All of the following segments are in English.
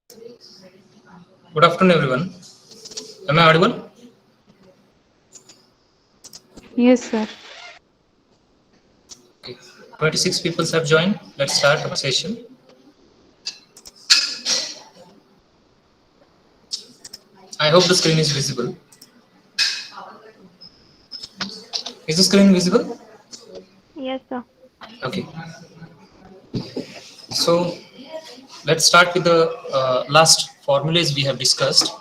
Good afternoon, everyone. Am I audible? Yes, sir. Okay. 26 people have joined. Let's start our session. I hope the screen is visible. Is the screen visible? Yes, sir. Okay. So let's start with the last formulas we have discussed.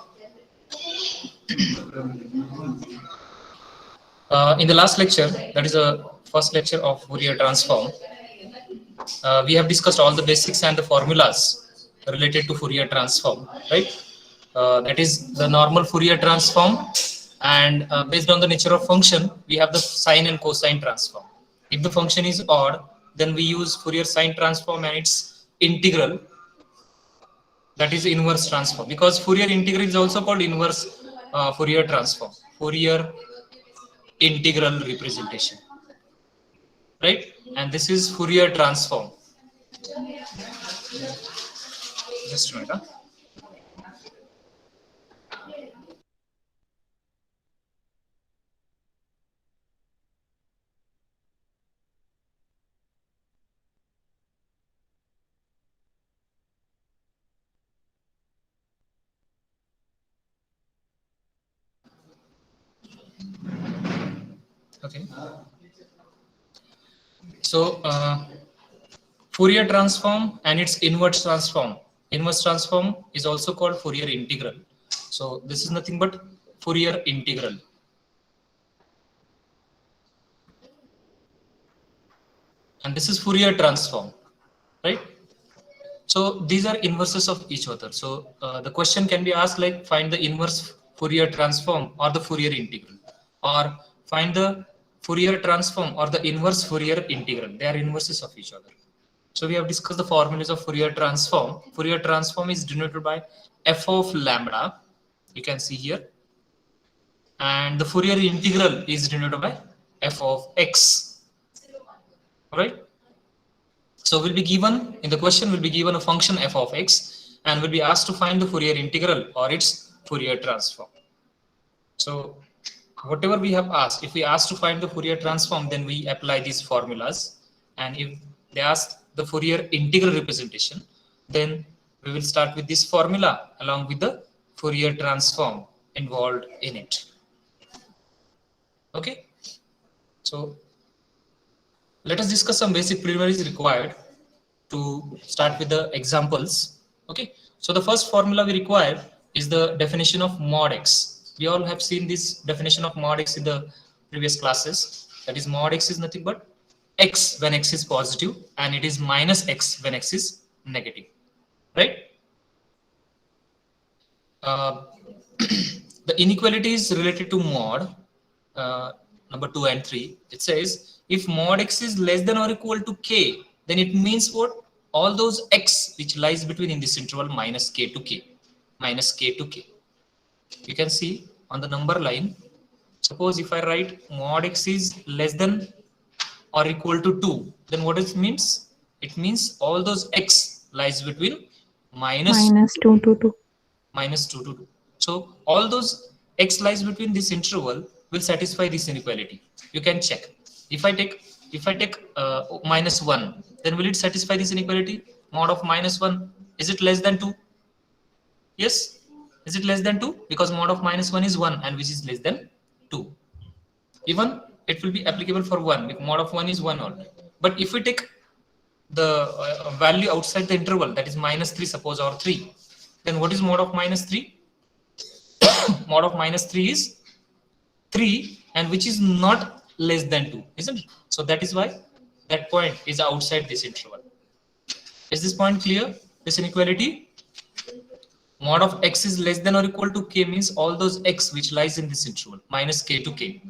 In the last lecture, that is the first lecture of Fourier transform, we have discussed all the basics and the formulas related to Fourier transform, right? That is the normal Fourier transform, and based on the nature of function, we have the sine and cosine transform. If the function is odd, then we use Fourier sine transform and its integral, that is inverse transform, because Fourier integral is also called inverse Fourier transform, Fourier integral representation, right? And this is Fourier transform. Just a minute. Huh? Okay. So Fourier transform and its inverse transform. Inverse transform is also called Fourier integral. So this is nothing but Fourier integral. And this is Fourier transform, right? So these are inverses of each other. So the question can be asked like find the inverse Fourier transform or the Fourier integral, or find the Fourier transform or the inverse Fourier integral. They are inverses of each other. So we have discussed the formulas of Fourier transform. Fourier transform is denoted by f of lambda. You can see here. And the Fourier integral is denoted by f of x. All right. So we'll be given, in the question will be given a function f of x, and will be asked to find the Fourier integral or its Fourier transform. So whatever we have asked, if we ask to find the Fourier transform, then we apply these formulas. And if they ask the Fourier integral representation, then we will start with this formula along with the Fourier transform involved in it. Okay. So let us discuss some basic preliminaries required to start with the examples. Okay. So the first formula we require is the definition of mod x. We all have seen this definition of mod x in the previous classes. That is, mod x is nothing but x when x is positive, and it is minus x when x is negative, right? Uh, the inequalities related to mod number 2 and 3, it says if mod x is less than or equal to k, then it means what? All those x which lies between in this interval minus k to k, minus k to k. You can see on the number line, suppose if I write mod x is less than or equal to 2, then what it means? It means all those x lies between minus Minus 2 to 2. minus 2 to 2. So all those x lies between this interval will satisfy this inequality. You can check. If I take minus 1, then will it satisfy this inequality? Mod of minus 1, is it less than 2? Yes. Is it less than 2? Because mod of minus 1 is 1, and which is less than 2. Even it will be applicable for 1 if mod of 1 is 1 only. But if we take the value outside the interval, that is minus 3 suppose, or 3, then what is mod of minus 3? Mod of minus 3 is 3, and which is not less than 2, isn't it? So that is why that point is outside this interval. Is this point clear? This inequality, mod of x is less than or equal to k, means all those x which lies in this interval minus k to k.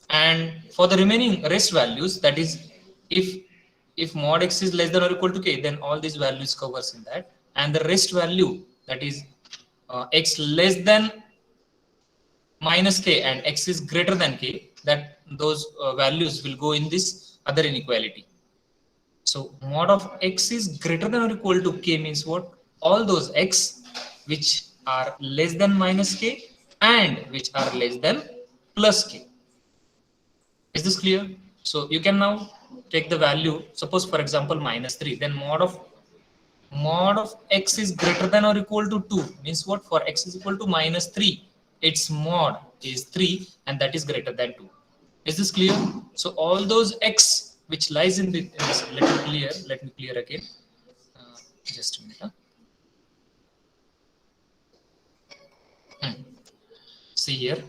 And for the remaining rest values, that is, if mod x is less than or equal to k, then all these values covers in that, and the rest value, that is x less than minus k and x is greater than k, that those values will go in this other inequality. So mod of x is greater than or equal to k means what? All those x which are less than minus k and which are less than plus k. Is this clear? So you can now take the value, suppose for example minus 3, then mod of x is greater than or equal to 2 means what? For x is equal to minus 3, its mod is 3 and that is greater than 2. Is this clear? So all those x which lies in this, let me clear again. Just a minute. See here,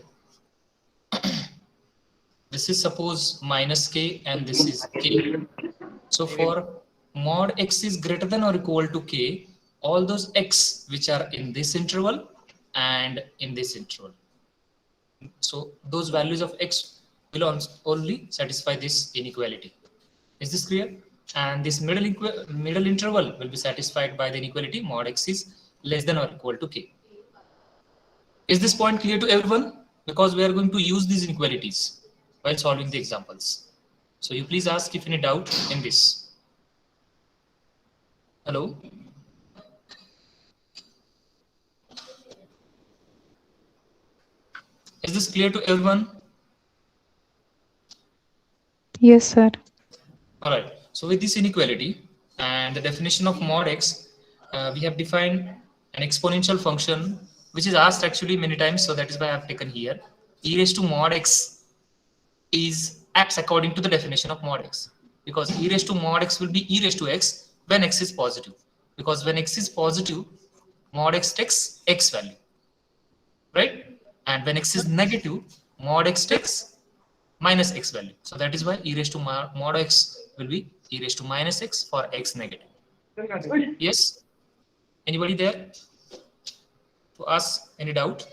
this is suppose minus k and this is k. So for mod x is greater than or equal to k, all those x which are in this interval and in this interval. So those values of x will only satisfy this inequality. Is this clear? And this middle interval will be satisfied by the inequality mod x is less than or equal to k. Is this point clear to everyone? Because we are going to use these inequalities while solving the examples. So you please ask if any doubt in this. Hello? Is this clear to everyone? Yes, sir. All right. So with this inequality and the definition of mod x, we have defined an exponential function which is asked actually many times. So that is why I have taken here. E raised to mod x acts according to the definition of mod x, because e raised to mod x will be e raised to x when x is positive, because when x is positive, mod x takes x value, right? And when x is negative, mod x takes minus x value. So that is why e raised to mod x will be e raised to minus x for x negative. Yes? Anybody there to ask any doubt?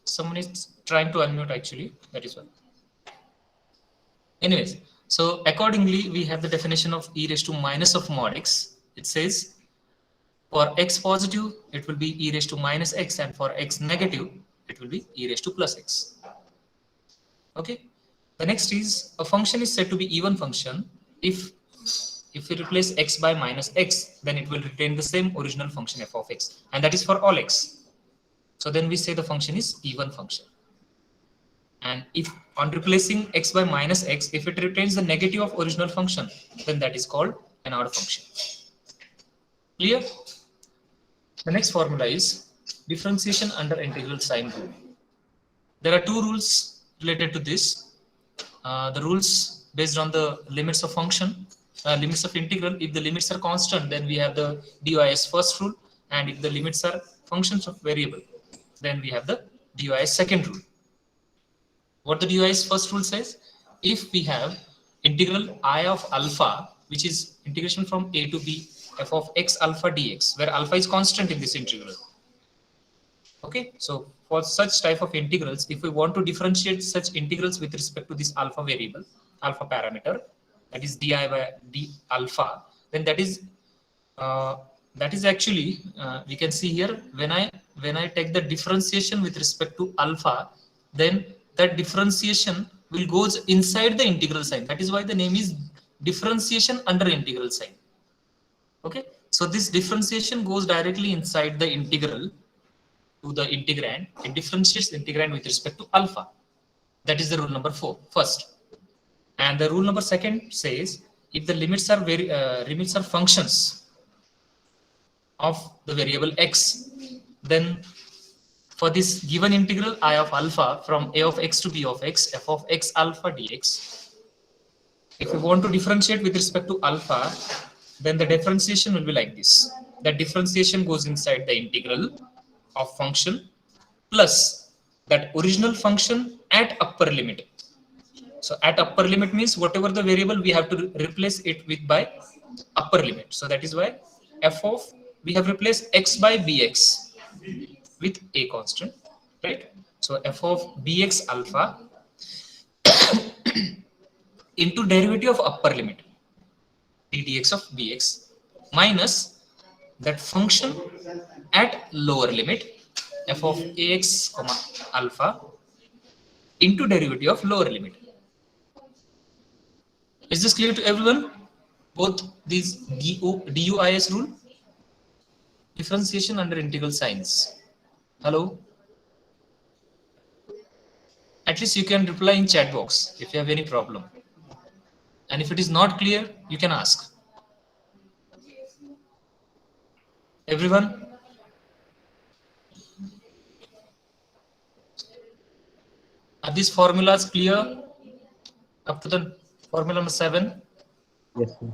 Someone is trying to unmute actually, that is why. Anyways, so accordingly, we have the definition of e raised to minus of mod x. It says for x positive, it will be e raised to minus x, and for x negative, it will be e raised to plus x. Okay. The next is a function is said to be even function if we replace x by minus x, then it will retain the same original function f of x, and that is for all x. So then we say the function is even function. And if on replacing x by minus x, if it retains the negative of original function, then that is called an odd function. Clear? The next formula is differentiation under integral sign rule. There are two rules related to this. The rules based on the limits of function, limits of integral. If the limits are constant, then we have the DOIS first rule, and if the limits are functions of variable, then we have the DOIS second rule. What the DOIS first rule says, if we have integral I of alpha, which is integration from a to b f of x alpha dx, where alpha is constant in this integral. Okay, so for such type of integrals, if we want to differentiate such integrals with respect to this alpha variable, alpha parameter, that is di by d alpha, then that is actually we can see here, when I take the differentiation with respect to alpha, then that differentiation will goes inside the integral sign. That is why the name is differentiation under integral sign. Okay, so this differentiation goes directly inside the integral to the integrand. It differentiates the integrand with respect to alpha. That is the rule number 4 first. And the rule number second says, if the limits are functions of the variable x, then for this given integral I of alpha from a of x to b of x, f of x alpha dx, if we want to differentiate with respect to alpha, then the differentiation will be like this. That differentiation goes inside the integral of function plus that original function at upper limit. So at upper limit means whatever the variable, we have to replace it with by upper limit. So that is why f of, we have replaced x by bx with a constant, right? So f of bx alpha into derivative of upper limit ddx of bx minus that function at lower limit f of ax comma alpha into derivative of lower limit. Is this clear to everyone? Both these DUIS rule, differentiation under integral signs. Hello? At least you can reply in chat box if you have any problem. And if it is not clear, you can ask. Everyone? Are these formulas clear up to the formula number 7? Yes, sir.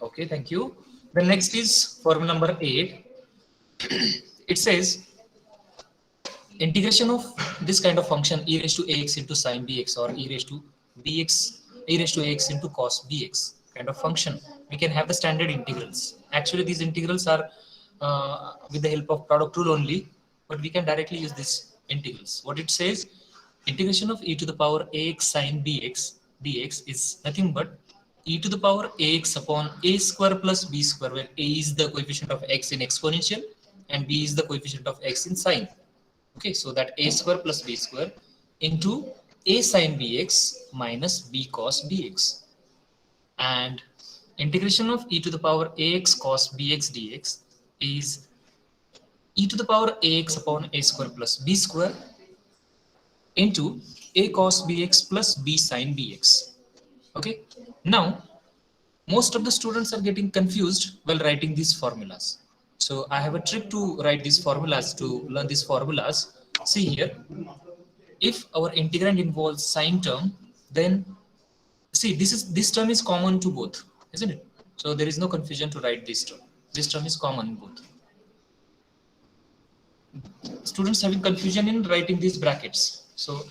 Okay, thank you. The next is formula number 8. It says integration of this kind of function e raised to ax into sine bx or e raised to ax into cos bx kind of function. We can have the standard integrals. Actually, these integrals are with the help of product rule only, but we can directly use these integrals. What it says, integration of e to the power ax sine bx dx is nothing but e to the power ax upon a square plus b square, where a is the coefficient of x in exponential and b is the coefficient of x in sine. Okay, so that a square plus b square into a sine bx minus b cos bx, and integration of e to the power ax cos bx dx is e to the power ax upon a square plus b square into a cos bx plus b sine bx. Okay, now most of the students are getting confused while writing these formulas. So I have a trick to write these formulas, to learn these formulas. See here, if our integrand involves sine term, then see this term is common to both, isn't it? So there is no confusion to write this term. This term is common in both. Students having confusion in writing these brackets. So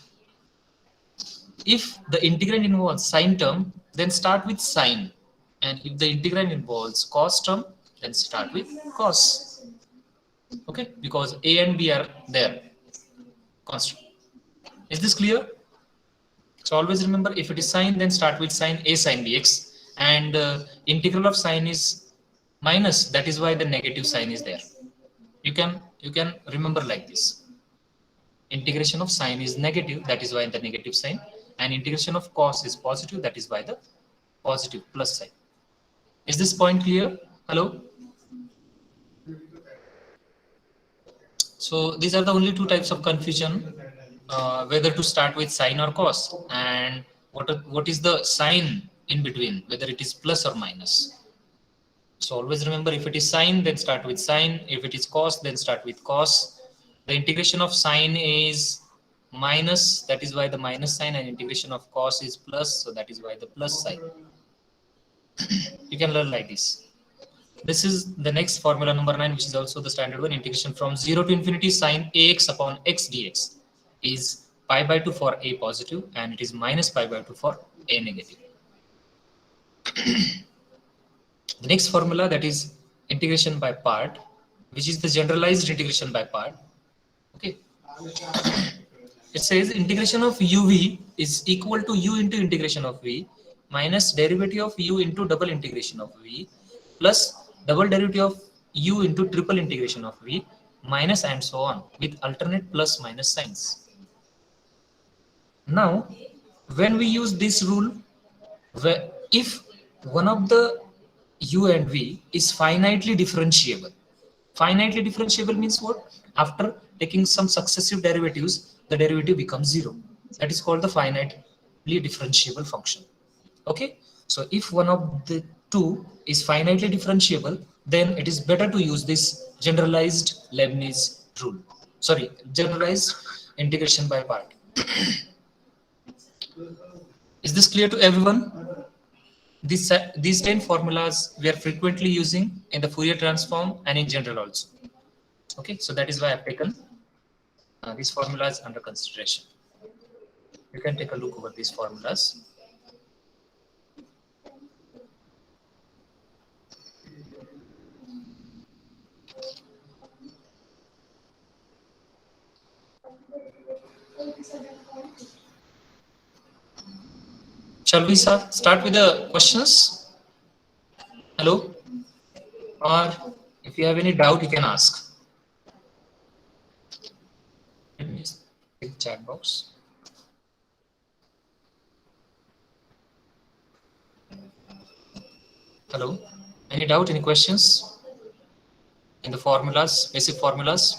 if the integrand involves sine term, then start with sine, and if the integrand involves cos term, then start with cos. Okay, because a and b are there constant. Is this clear? So always remember, if it is sine, then start with sine a sine bx, and integral of sine is minus. That is why the negative sign is there. You can remember like this. Integration of sine is negative. That is why the negative sign, and integration of cos is positive. That is why the positive plus sign. Is this point clear? Hello. So these are the only two types of confusion, whether to start with sine or cos, and what is the sign in between, whether it is plus or minus. So always remember, if it is sine, then start with sine. If it is cos, then start with cos. The integration of sine is minus, that is why the minus sign, and integration of cos is plus, so that is why the plus sign. You can learn like this. This is the next formula number 9, which is also the standard one. Integration from 0 to infinity sine ax upon x dx is pi by 2 for a positive, and it is minus pi by 2 for a negative. The next formula, that is integration by part, which is the generalized integration by part. Okay. It says integration of uv is equal to u into integration of v minus derivative of u into double integration of v plus double derivative of u into triple integration of v minus, and so on, with alternate plus minus signs. Now, when we use this rule, if one of the u and v is finitely differentiable. Finitely differentiable means what? After taking some successive derivatives, the derivative becomes 0. That is called the finitely differentiable function. Okay, so if one of the two is finitely differentiable, then it is better to use this generalized Leibniz rule. Sorry, generalized integration by part. Is this clear to everyone? These 10 formulas we are frequently using in the Fourier transform and in general also. Okay, so that is why I've taken these formulas under consideration. You can take a look over these formulas. Shall we start with the questions? Hello? Or if you have any doubt, you can ask. Let me just check chat box. Hello? Any doubt, any questions in the formulas, basic formulas?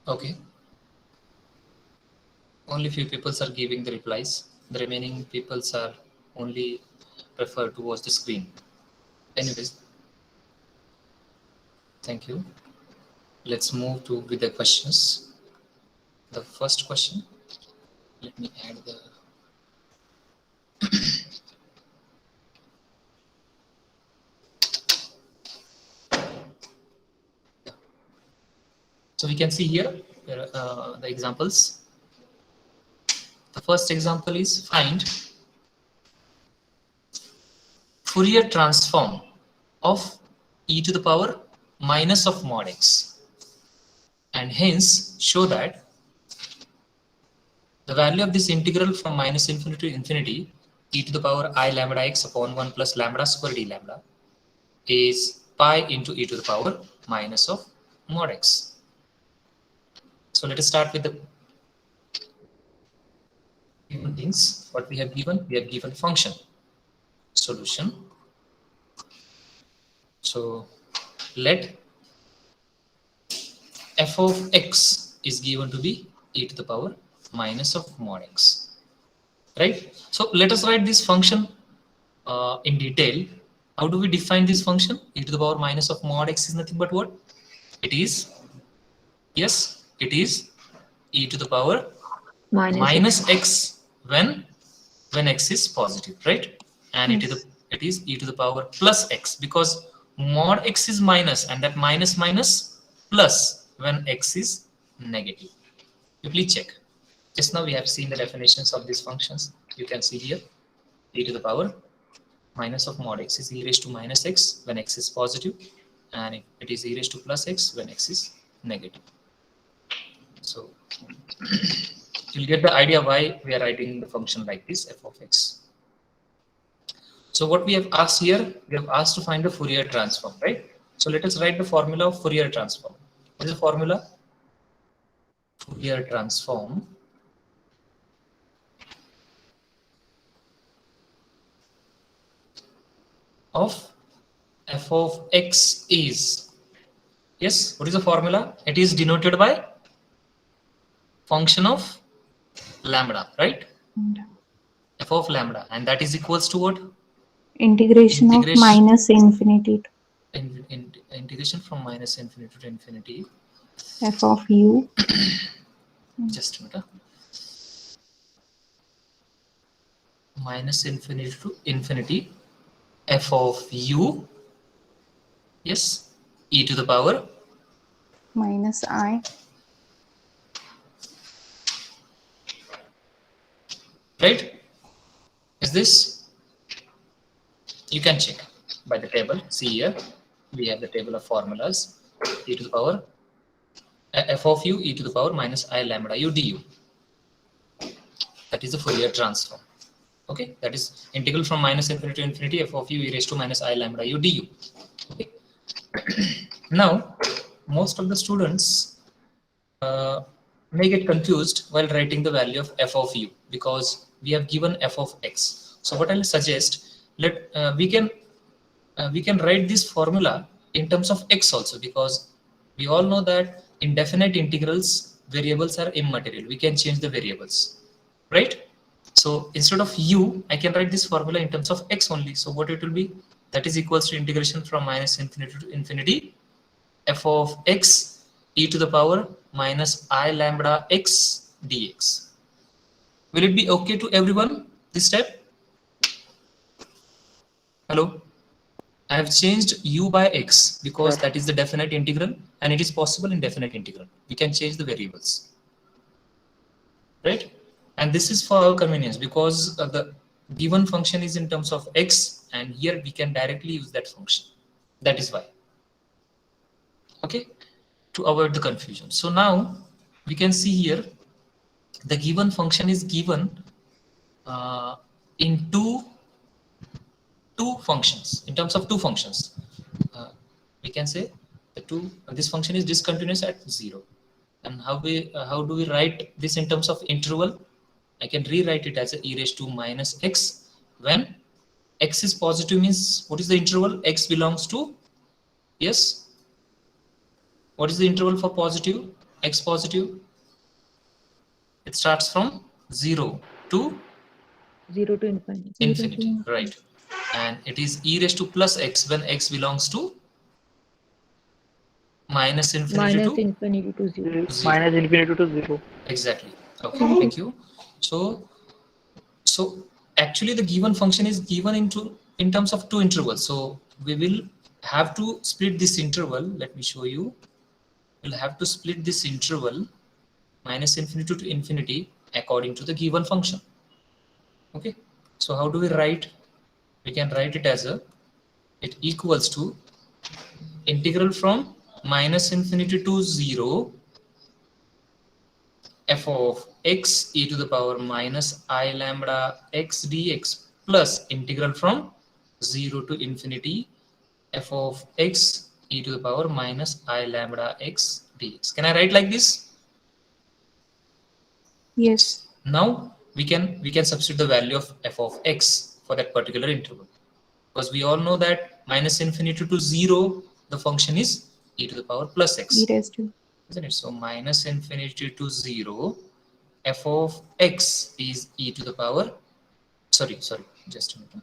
Okay. Only few people are giving the replies. The remaining people are only prefer to watch the screen. Anyways, thank you. Let's move to with the questions. The first question. Let me add the. So we can see here the examples. The first example is find Fourier transform of e to the power minus of mod x, and hence show that the value of this integral from minus infinity to infinity e to the power I lambda x upon 1 plus lambda square d lambda is pi into e to the power minus of mod x. So let us start with the given things. What we have given? We have given function. Solution. So let f of x is given to be e to the power minus of mod x. Right? So let us write this function in detail. How do we define this function? E to the power minus of mod x is nothing but what? It is, yes, it is e to the power minus x when x is positive, right? And Yes. it is e to the power plus x, because mod x is minus, and that minus minus plus when x is negative. You please check. Just now we have seen the definitions of these functions. You can see here e to the power minus of mod x is e raised to minus x when x is positive, and it is e raised to plus x when x is negative. So you'll get the idea why we are writing the function like this, f of x. So what we have asked here, we have asked to find the Fourier transform, right? So let us write the formula of Fourier transform. What is the formula? Fourier transform of f of x is, yes, what is the formula? It is denoted by function of lambda, right? F of lambda, and that is equals to what? Integration of minus infinity to Integration from minus infinity to infinity. f of u. Just a minute. Minus infinity to infinity f of u, yes, e to the power Minus I. right? Is this? You can check by the table. See here, we have the table of formulas. E to the power f of u e to the power minus I lambda u du. That is the Fourier transform. Okay, that is integral from minus infinity to infinity f of u e raised to minus I lambda u du. Okay. Now, most of the students may get confused while writing the value of f of u, because we have given f of x. So what I'll suggest, we can write this formula in terms of x also, because we all know that in definite integrals variables are immaterial. We can change the variables, right? So instead of u, I can write this formula in terms of x only. So what it will be? That is equals to integration from minus infinity to infinity f of x e to the power minus I lambda x dx. Will it be okay to everyone, this step? Hello? I have changed u by x because that is the definite integral, and it is possible in definite integral. We can change the variables, right? And this is for our convenience, because the given function is in terms of x, and here we can directly use that function. That is why. Okay. to avoid the confusion. So now we can see here the given function is given in two functions, in terms of two functions. We can say the two, this function is discontinuous at 0. And how do we write this in terms of interval? I can rewrite it as a e raised to minus x. When x is positive means what is the interval? X belongs to, yes, what is the interval for positive? X positive, it starts from 0 to 0 to infinity. infinity, right? And it is e raised to plus x when x belongs to minus infinity Minus to infinity to 0. Minus infinity to 0. exactly. Okay, thank you. So actually the given function is given in terms of two intervals. So we will have to split this interval. Let me show you. We'll have to split this interval minus infinity to infinity according to the given function. Okay, so how do we write? We can write it as it equals to integral from minus infinity to 0 f of x e to the power minus I lambda x dx plus integral from 0 to infinity f of x e to the power minus I lambda x dx. Can I write like this? Yes. Now we can substitute the value of f of x for that particular interval, because we all know that minus infinity to 0 the function is e to the power plus x, E raised to. isn't it? So minus infinity to 0 f of x is e to the power, sorry, just a minute.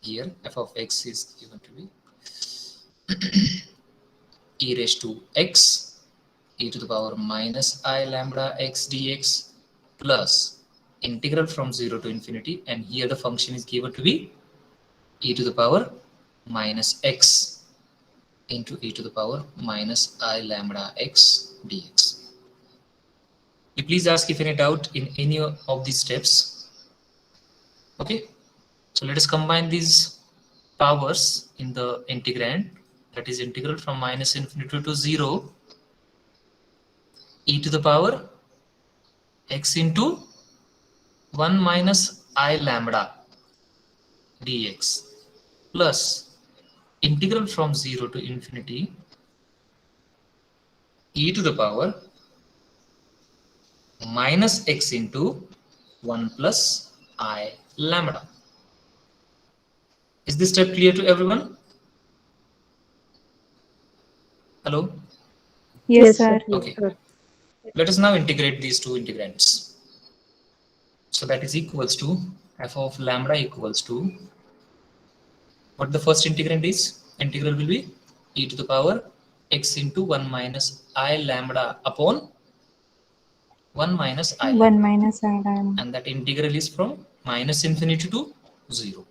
Here f of x is given to be e raised to x e to the power minus I lambda x dx plus integral from 0 to infinity, and here the function is given to be e to the power minus x into e to the power minus I lambda x dx. You please ask if any doubt in any of these steps. Okay, so let us combine these powers in the integrand, that is integral from minus infinity to 0 e to the power x into 1 minus I lambda dx plus integral from 0 to infinity e to the power minus x into 1 plus I lambda. Is this step clear to everyone? Hello? Yes, sir. Okay. Let us now integrate these two integrands. So that is equals to f of lambda equals to, what the first integrand is? Integral will be e to the power x into 1 minus I lambda upon 1 minus I lambda. 1 minus I lambda. And that integral is from minus infinity to 0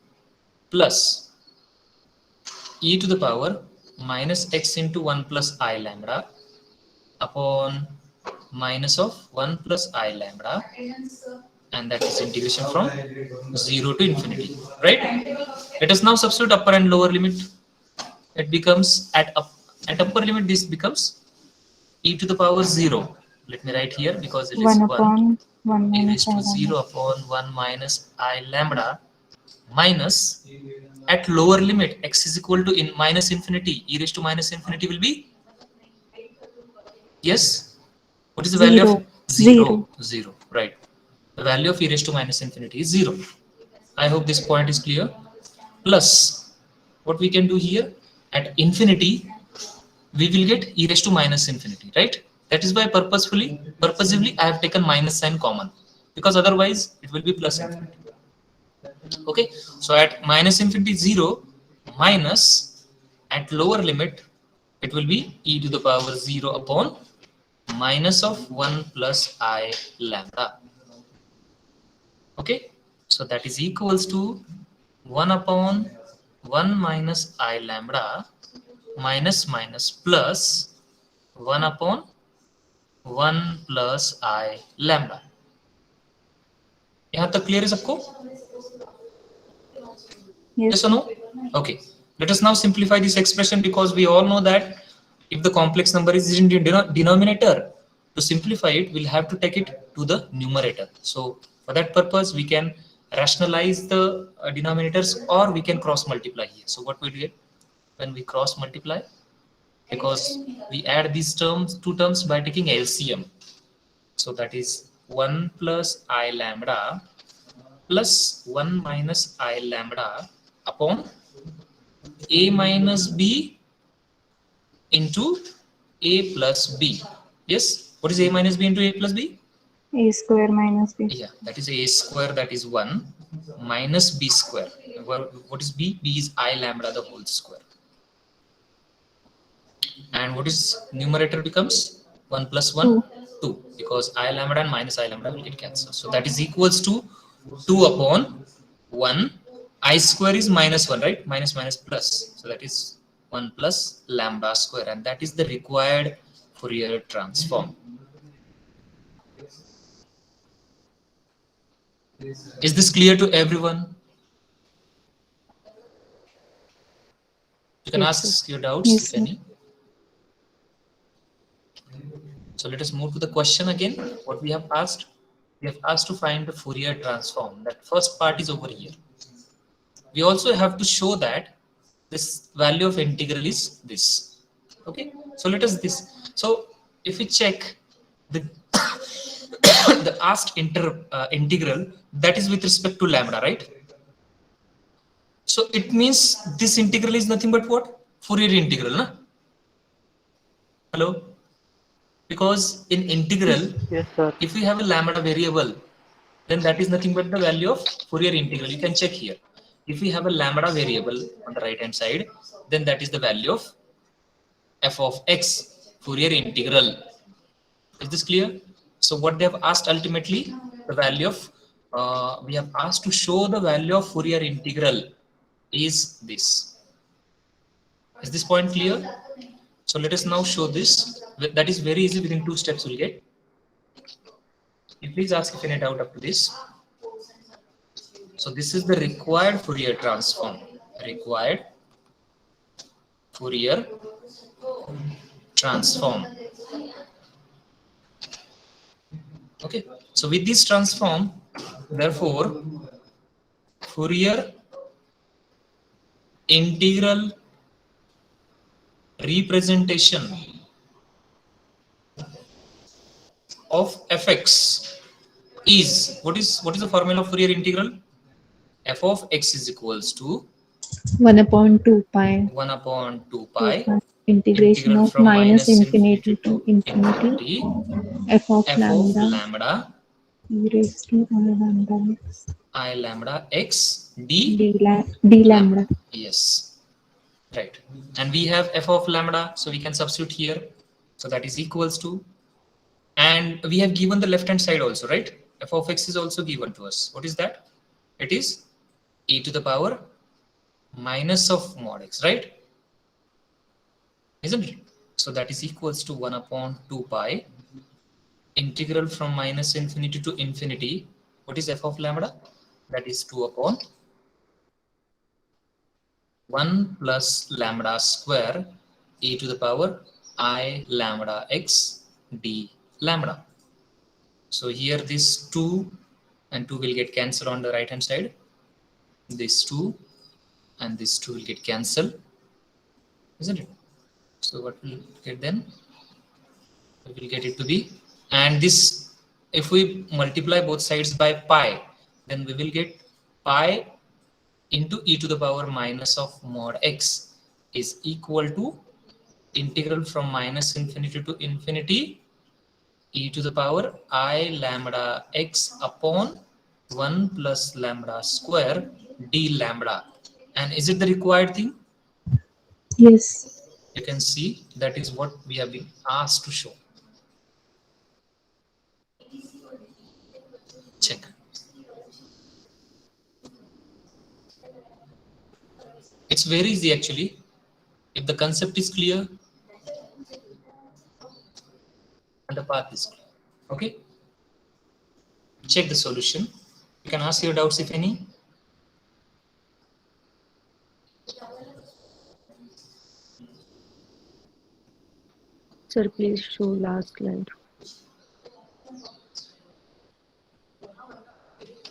plus e to the power minus x into 1 plus I lambda upon minus of 1 plus I lambda, and that is integration from 0 to infinity, right? Let us now substitute upper and lower limit. It becomes at upper limit, this becomes e to the power 0. Let me write here because it is 1 upon 1 e minus raised I to lambda. 0 upon 1 minus I lambda minus at lower limit x is equal to in minus infinity, e raised to minus infinity will be, yes, what is the value of 0? 0, right? The value of e raised to minus infinity is 0. I hope this point is clear. Plus, what we can do here, at infinity, we will get e raised to minus infinity, right? That is why purposively, I have taken minus sign common, because otherwise it will be plus infinity. Okay, so at minus infinity 0 minus at lower limit, it will be e to the power 0 upon minus of 1 plus I lambda. Okay, so that is equals to 1 upon 1 minus I lambda minus plus 1 upon 1 plus I lambda. यहाँ तक clear है सबको? Yes. Yes or no? Okay. Let us now simplify this expression, because we all know that if the complex number is in denominator, to simplify it, we'll have to take it to the numerator. So for that purpose, we can rationalize the denominators, or we can cross multiply here. So what we do when we cross multiply, because we add these terms, two terms, by taking LCM. So that is 1 plus I lambda plus 1 minus I lambda upon A minus B into A plus B. Yes, what is A minus B into A plus B? A square minus B. Yeah, that is A square, that is 1 minus B square. What is B? B is I lambda the whole square. And what is numerator becomes 1 plus 1, 2, because I lambda and minus I lambda will get cancelled. So that is equals to 2 upon 1. I square is minus 1, right? Minus minus plus. So that is 1 plus lambda square, and that is the required Fourier transform. Is this clear to everyone? You can Yes, ask your doubts, Yes, if sir. any. So let us move to the question again. What we have asked? We have asked to find the Fourier transform. That first part is over here. We also have to show that this value of integral is this. Okay. So let us this. So if we check the the asked integral, that is with respect to lambda, right? So it means this integral is nothing but what? Fourier integral, na? Hello? Because in integral, Yes, sir. if we have a lambda variable, then that is nothing but the value of Fourier integral. You can check here. If we have a lambda variable on the right hand side, then that is the value of f of x, Fourier integral. Is this clear? So what they have asked ultimately, the value of, we have asked to show the value of Fourier integral is this. Is this point clear? So let us now show this. That is very easy, within 2 steps we'll get. You please ask if any doubt up to this. So this is the required Fourier transform. Required Fourier transform. Okay. So with this transform, therefore, Fourier integral representation of fx is, what is the formula of Fourier integral? F of x is equals to 1 upon 2 pi. 1 upon 2 pi Integration of from minus infinity to infinity. infinity F of f lambda. of lambda E raised to I lambda x. I lambda x d D lambda. Yes, right. And we have f of lambda, so we can substitute here. So that is equals to, and we have given the left hand side also, right? F of x is also given to us. What is that? It is e to the power minus of mod x, right? Isn't it? So that is equals to 1 upon 2 pi integral from minus infinity to infinity. What is f of lambda? That is 2 upon 1 plus lambda square e to the power I lambda x d lambda. So here this 2 and 2 will get cancelled on the right hand side. This 2 and this 2 will get cancelled, isn't it? So what will get then? We will get it to be, and this, if we multiply both sides by pi, then we will get pi into e to the power minus of mod x is equal to integral from minus infinity to infinity e to the power I lambda x upon 1 plus lambda square d lambda. And is it the required thing? Yes. You can see that is what we have been asked to show. Check. It's very easy actually. If the concept is clear and the path is clear. Okay. Check the solution. You can ask your doubts if any. Sir, please show last slide.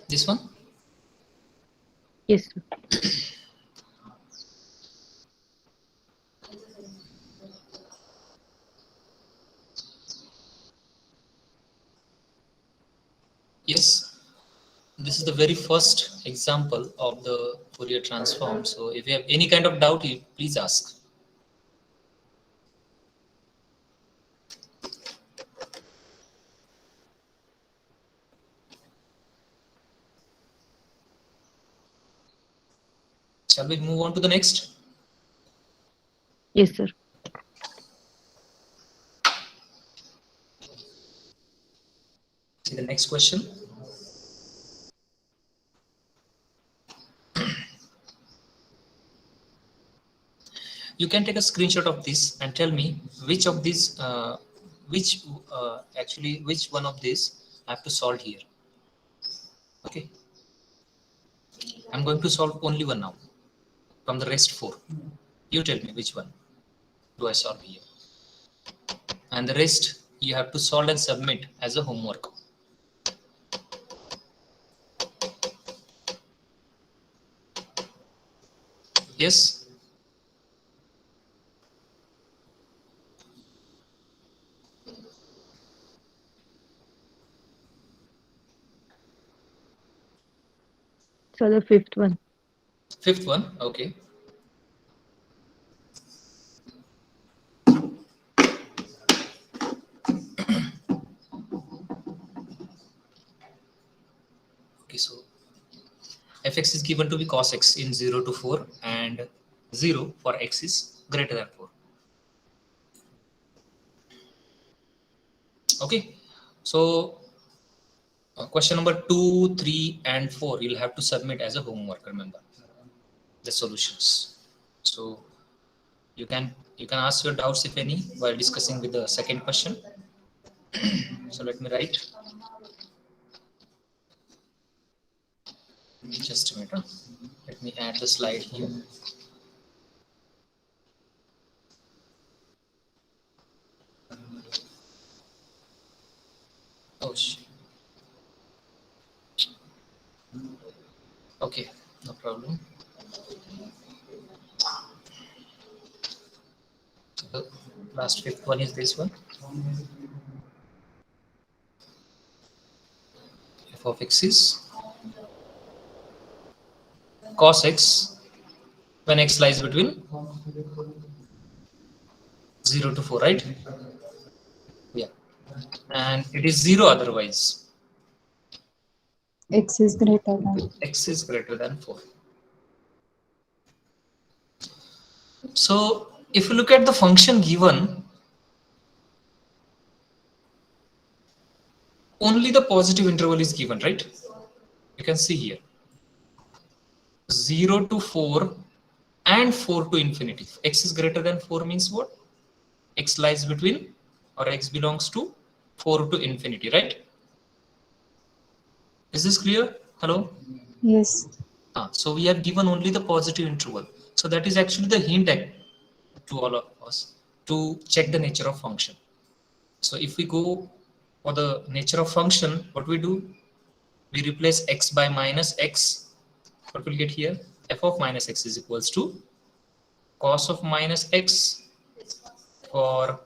This one? Yes, sir. Yes. This is the very first example of the Fourier transform. So if you have any kind of doubt, you please ask. Shall we move on to the next? Yes, sir. See the next question. You can take a screenshot of this and tell me which of these, which one of these I have to solve here. Okay. I'm going to solve only one now from the rest 4. You tell me which one do I solve here. And the rest you have to solve and submit as a homework. Yes? So the fifth one. Fifth one, okay. Okay, so fx is given to be cos x in 0 to 4 and 0 for x is greater than 4. Okay, so question number 2, 3, and 4 you'll have to submit as a homework. Remember the solutions. So you can ask your doubts if any while discussing with the second question. So let me write. Just a minute. Let me add the slide here. Oh shit. Okay, no problem. The last fifth one is this one. F of x is cos x when x lies between 0 to 4, right? Yeah. And it is 0 otherwise. X is greater than. X is greater than 4. So if you look at the function given, only the positive interval is given, right? You can see here 0 to 4 and 4 to infinity. X is greater than 4 means what? X lies between, or x belongs to 4 to infinity, right? Is this clear? Hello? Yes. So we have given only the positive interval. So that is actually the hint to all of us to check the nature of function. So if we go for the nature of function, what we do? We replace x by minus x. What we'll get here? F of minus x is equals to cos of minus x for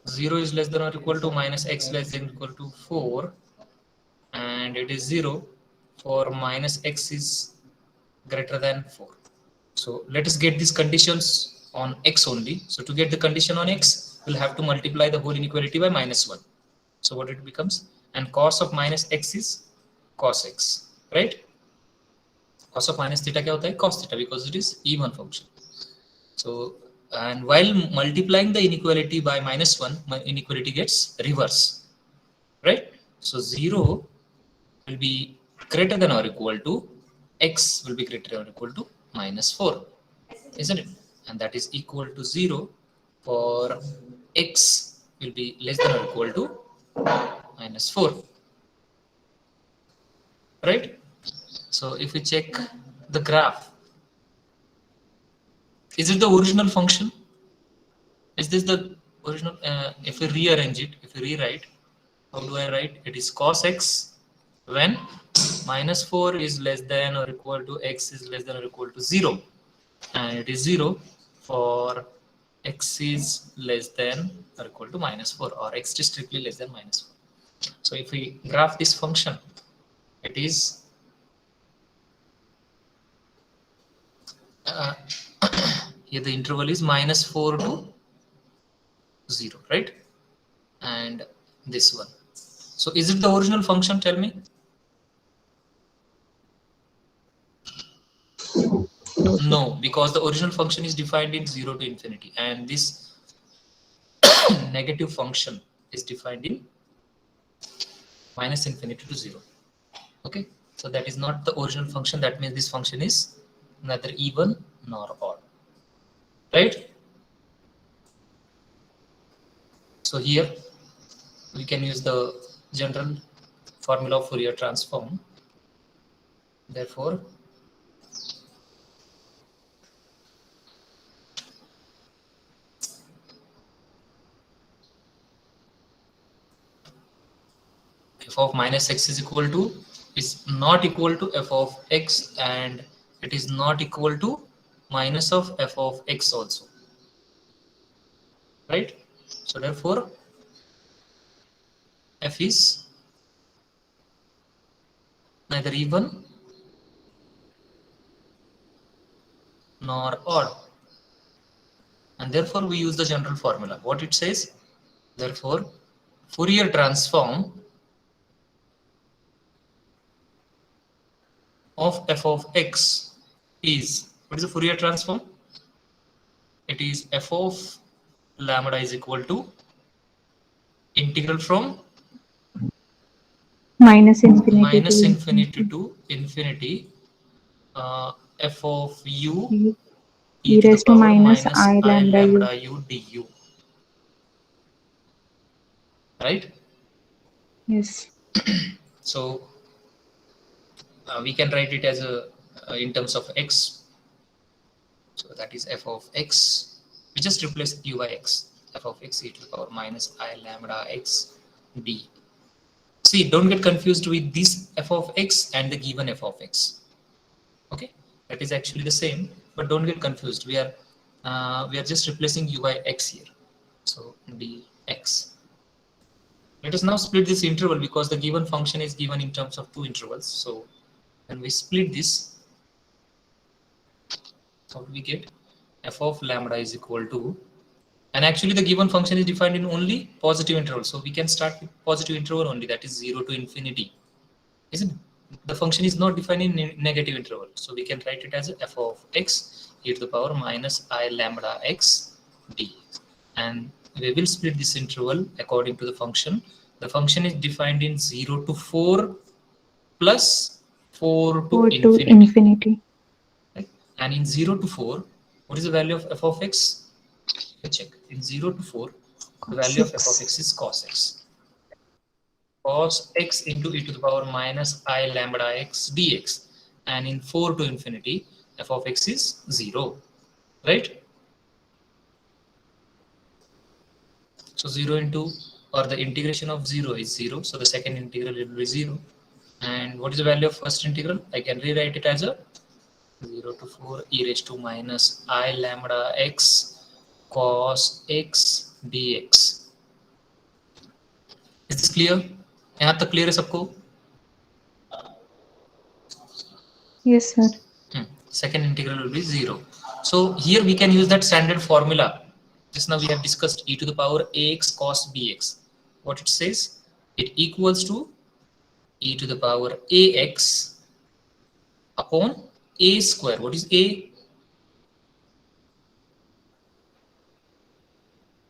0 is less than or equal to minus x less than or equal to 4, and it is 0 for minus x is greater than 4. So let us get these conditions on x only. So to get the condition on x, we'll have to multiply the whole inequality by minus 1. So what it becomes? And cos of minus x is cos x, right? Cos of minus theta kya hota hai? Cos theta, because it is even function. So, and while multiplying the inequality by minus 1, my inequality gets reverse, right? So 0 will be greater than or equal to x will be greater than or equal to minus 4, isn't it? And that is equal to 0 for x will be less than or equal to minus 4, right? So if we check the graph, is it the original function? Is this the original, if we rearrange it, if we rewrite, how do I write? It is cos x when minus 4 is less than or equal to x is less than or equal to 0, and it is 0 for x is less than or equal to minus 4, or x is strictly less than minus 4. So if we graph this function, it is here the interval is minus 4 to 0, right? And this one. So is it the original function? Tell me. No, sir. No, because the original function is defined in 0 to infinity, and this negative function is defined in minus infinity to 0. Okay, so that is not the original function. That means this function is neither even nor odd, right? So here we can use the general formula of Fourier transform. Therefore, f of minus x is equal to, is not equal to f of x, and it is not equal to minus of f of x also, right? So therefore f is neither even nor odd, and therefore we use the general formula. What it says? Therefore Fourier transform of f of x is, what is the Fourier transform? It is f of lambda is equal to integral from minus infinity minus to infinity to infinity f of u e raised to minus I lambda u. u du, right? Yes. So we can write it as a in terms of x. So that is f of x. We just replace u by x. F of x e to the power minus I lambda x d. See, don't get confused with this f of x and the given f of x. Okay, that is actually the same, but don't get confused. We are just replacing u by x here. So dx. Let us now split this interval because the given function is given in terms of two intervals. So when we split this, how do we get? F of lambda is equal to, and actually the given function is defined in only positive interval. So we can start with positive interval only, that is 0 to infinity. Isn't it? The function is not defined in negative interval. So we can write it as f of x e to the power minus I lambda x d. And we will split this interval according to the function. The function is defined in 0 to 4 plus 4 to 4 to infinity. infinity. Right? And in 0 to 4, what is the value of f of x? Let's check. In 0 to 4, the value of f of x is cos x. Cos x into e to the power minus I lambda x dx. And in 4 to infinity, f of x is 0. Right? So 0 into, or the integration of 0 is 0. So the second integral will be 0. And what is the value of first integral? I can rewrite it as a 0 to 4 e raised to minus I lambda x cos x dx. Is this clear? यहाँ तक clear है सबको? Yes, sir. Second integral will be 0. So here we can use that standard formula. Just now we have discussed e to the power ax cos bx. What it says? It equals to e to the power ax upon a square. What is a?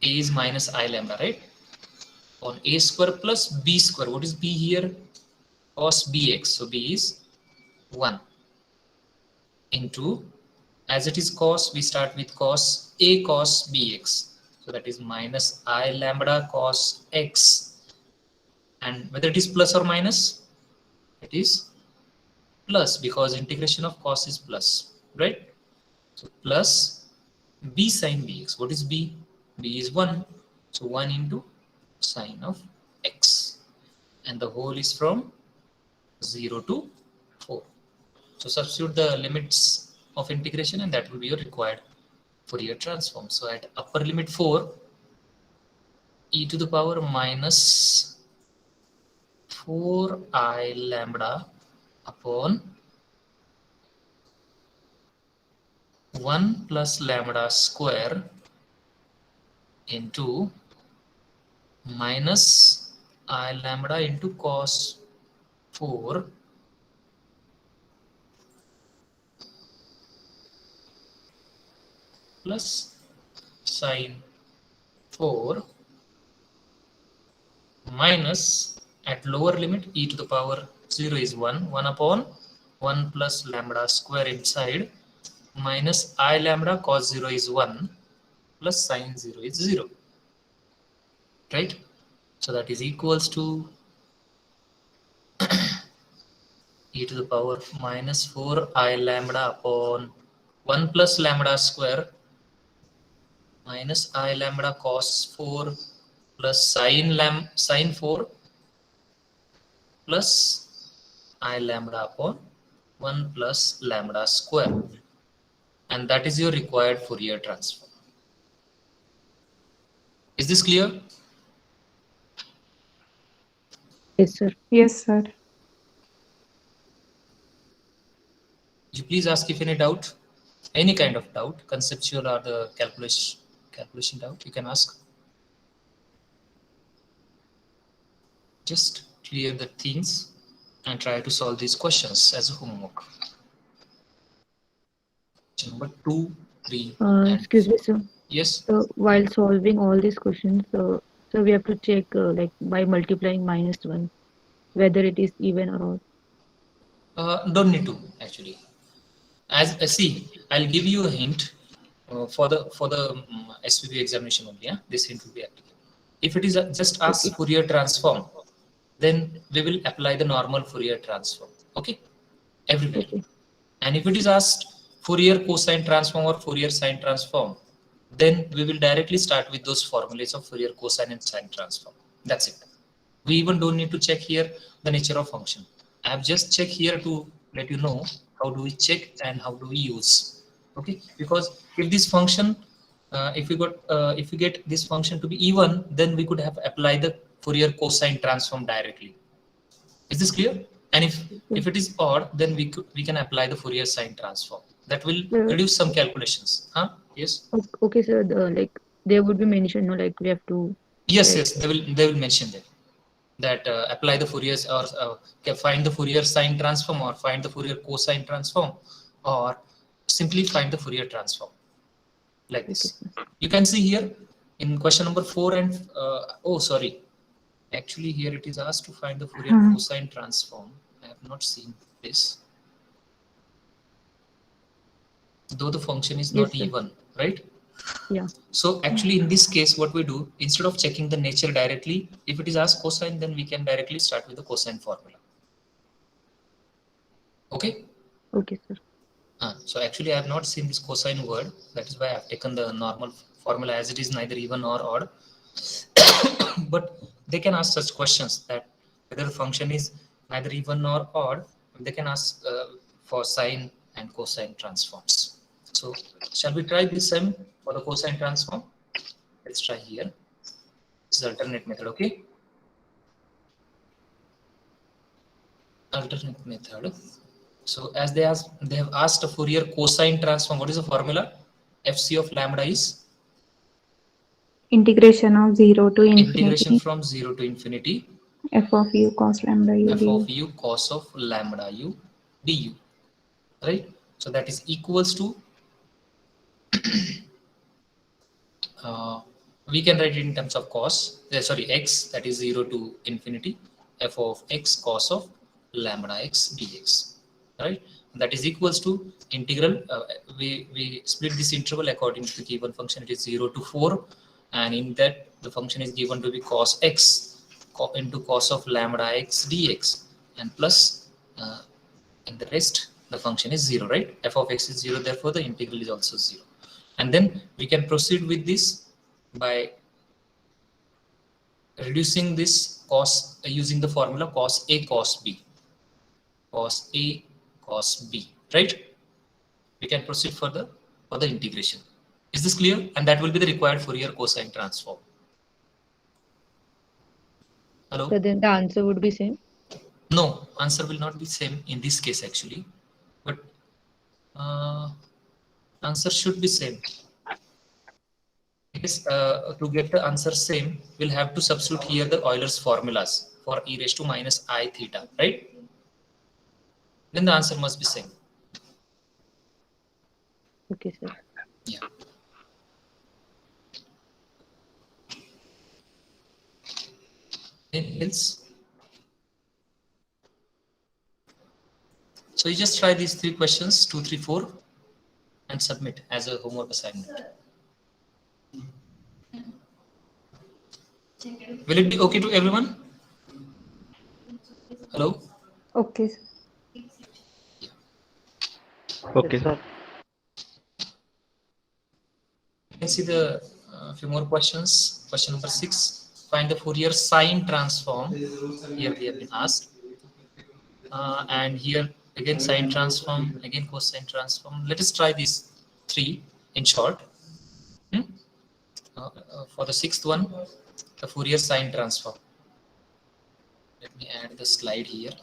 A is minus I lambda, right? On a square plus b square. What is b here? Cos bx. So b is 1 into, as it is cos, we start with cos a cos bx. So that is minus I lambda cos x. And whether it is plus or minus, it is plus because integration of cos is plus, right? So plus b sin bx. What is b? B is 1 So 1 into sine of x, and the whole is from 0 to 4. So substitute the limits of integration, and that will be your required Fourier transform. So at upper limit 4, e to the power minus 4I lambda upon 1 plus lambda square into minus I lambda into cos 4 plus sine 4 minus at lower limit e to the power 0 is 1 upon 1 plus lambda square inside minus I lambda cos 0 is 1 plus sine 0 is 0, right? So that is equals to e to the power minus 4 I lambda upon 1 plus lambda square minus I lambda cos 4 plus sine 4 plus I lambda upon 1 plus lambda square, and that is your required Fourier transform. Is this clear? Yes, sir. Yes, sir. You please ask if any doubt, any kind of doubt, conceptual or the calculation doubt, you can ask. Just clear the things and try to solve these questions as a homework. Question number 2, 3, and Excuse me, sir. yes. So while solving all these questions, so we have to check like by multiplying -1 whether it is even or odd. Don't need to actually. As see, I'll give you a hint for the SPB examination only. Yeah? This hint will be applicable. If it is just ask Okay. Fourier transform, then we will apply the normal Fourier transform. Okay, everywhere. Okay. And if it is asked Fourier cosine transform or Fourier sine transform, then we will directly start with those formulas of Fourier cosine and sine transform. That's it. We even don't need to check here the nature of function. I have just checked here to let you know how do we check and how do we use. Okay, because if this function, if we get this function to be even, then we could have applied the Fourier cosine transform directly. Is this clear? And if it is odd, then we can apply the Fourier sine transform. That will reduce some calculations. Huh? Yes. Okay, sir. Like there would be mentioned, no, like we have to. Yes, yes. They will mention that apply the Fourier or find the Fourier sine transform or find the Fourier cosine transform or simply find the Fourier transform like this. You can see here in question number 4 and oh sorry, actually here it is asked to find the Fourier cosine transform. I have not seen this, though the function is not Yes, sir. even, right? Yeah. So actually in this case, what we do, instead of checking the nature directly, if it is asked cosine, then we can directly start with the cosine formula. Okay. Okay, sir. So actually I have not seen this cosine word. That is why I have taken the normal formula as it is neither even or odd. But they can ask such questions that whether the function is neither even nor odd, they can ask for sine and cosine transforms. So shall we try this same for the cosine transform? Let's try here. This is alternate method, okay? Alternate method. So as they have asked a Fourier cosine transform, what is the formula? FC of lambda is? Integration of 0 to Integration infinity. from 0 to infinity. F of u cos lambda u F du. of u cos of lambda u du. Right? So that is equals to we can write it in terms of cos, x, that is 0 to infinity, f of x cos of lambda x dx, right? That is equals to integral, we split this interval according to the given function, it is 0 to 4, and in that the function is given to be cos x into cos of lambda x dx, and plus in the rest the function is 0, right? F of x is 0, therefore the integral is also 0. And then we can proceed with this by reducing this cos using the formula cos A cos B. Cos A cos B, right? We can proceed further for the integration. Is this clear? And that will be the required Fourier cosine transform. Hello? So then the answer would be same. No, answer will not be same in this case actually, but answer should be same. Because to get the answer same, we'll have to substitute here the Euler's formulas for e raised to minus I theta, right? Then the answer must be same. Okay, sir. Yeah. Anything else? So you just try these 3 questions, 2, 3, 4, and submit as a homework assignment. Will it be okay to everyone? Hello? Okay. Okay, sir. You can see the few more questions. Question number 6. Find the Fourier sine transform. Here we have been asked. And here again sine transform, again cosine transform. Let us try these 3 in short. For the 6th one, the Fourier sine transform. Let me add the slide here.